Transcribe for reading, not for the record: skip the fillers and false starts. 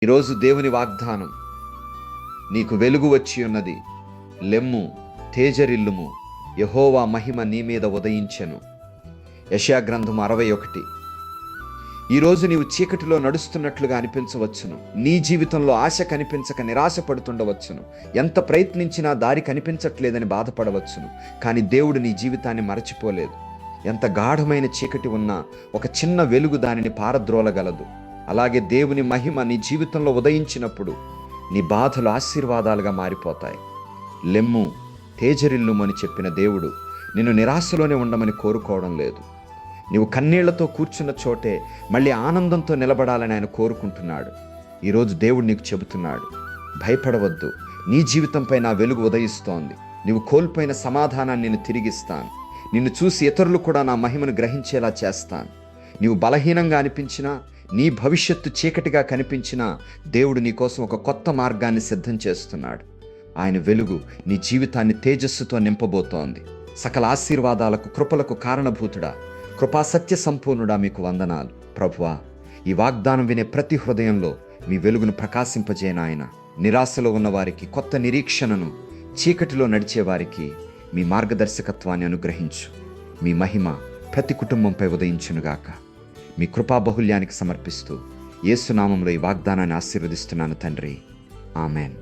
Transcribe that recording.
ఈరోజు దేవుని వాగ్దానం, నీకు వెలుగు వచ్చి ఉన్నది, లెమ్ము, తేజరిల్లుము, యెహోవా మహిమ నీ మీద ఉదయించెను. యెషయా గ్రంథం 61. ఈరోజు నీవు చీకటిలో నడుస్తున్నట్లుగా అనిపించవచ్చును. నీ జీవితంలో ఆశ కనిపించక నిరాశపడుతుండవచ్చును. ఎంత ప్రయత్నించినా దారి కనిపించట్లేదని బాధపడవచ్చును. కానీ దేవుడు నీ జీవితాన్ని మరచిపోలేదు. ఎంత గాఢమైన చీకటి ఉన్నా ఒక చిన్న వెలుగు దానిని పారద్రోలగలదు. అలాగే దేవుని మహిమ నీ జీవితంలో ఉదయించినప్పుడు నీ బాధలు ఆశీర్వాదాలుగా మారిపోతాయి. లెమ్ము, తేజరిల్లుము అని చెప్పిన దేవుడు నిన్ను నిరాశలోనే ఉండమని కోరుకోవడం లేదు. నీవు కన్నీళ్లతో కూర్చున్న చోటే మళ్ళీ ఆనందంతో నిలబడాలని ఆయన కోరుకుంటున్నాడు. ఈరోజు దేవుడు నీకు చెబుతున్నాడు, భయపడవద్దు, నీ జీవితంపై నా వెలుగు ఉదయిస్తోంది. నీవు కోల్పోయిన సమాధానాన్ని నేను తిరిగిస్తాను. నిన్ను చూసి ఇతరులు కూడా నా మహిమను గ్రహించేలా చేస్తాను. నీవు బలహీనంగా అనిపించినా, నీ భవిష్యత్తు చీకటిగా కనిపించినా, దేవుడు నీ కోసం ఒక కొత్త మార్గాన్ని సిద్ధం చేస్తున్నాడు. ఆయన వెలుగు నీ జీవితాన్ని తేజస్సుతో నింపబోతోంది. సకల ఆశీర్వాదాలకు, కృపలకు కారణభూతుడా, కృపా సత్య సంపూర్ణుడా, మీకు వందనాలు. ప్రభువా, ఈ వాగ్దానం వినే ప్రతి హృదయంలో మీ వెలుగును ప్రకాశింపజేయనాయన. నిరాశలో ఉన్నవారికి కొత్త నిరీక్షణను, చీకటిలో నడిచేవారికి మీ మార్గదర్శకత్వాన్ని అనుగ్రహించు. మీ మహిమ ప్రతి కుటుంబంపై ఉదయించునుగాక. మీ కృపా బహుళ్యానికి సమర్పిస్తూ యేసు నామములో ఈ వాగ్దానాన్ని ఆశీర్వదిస్తున్నాను తండ్రి. ఆమెన్.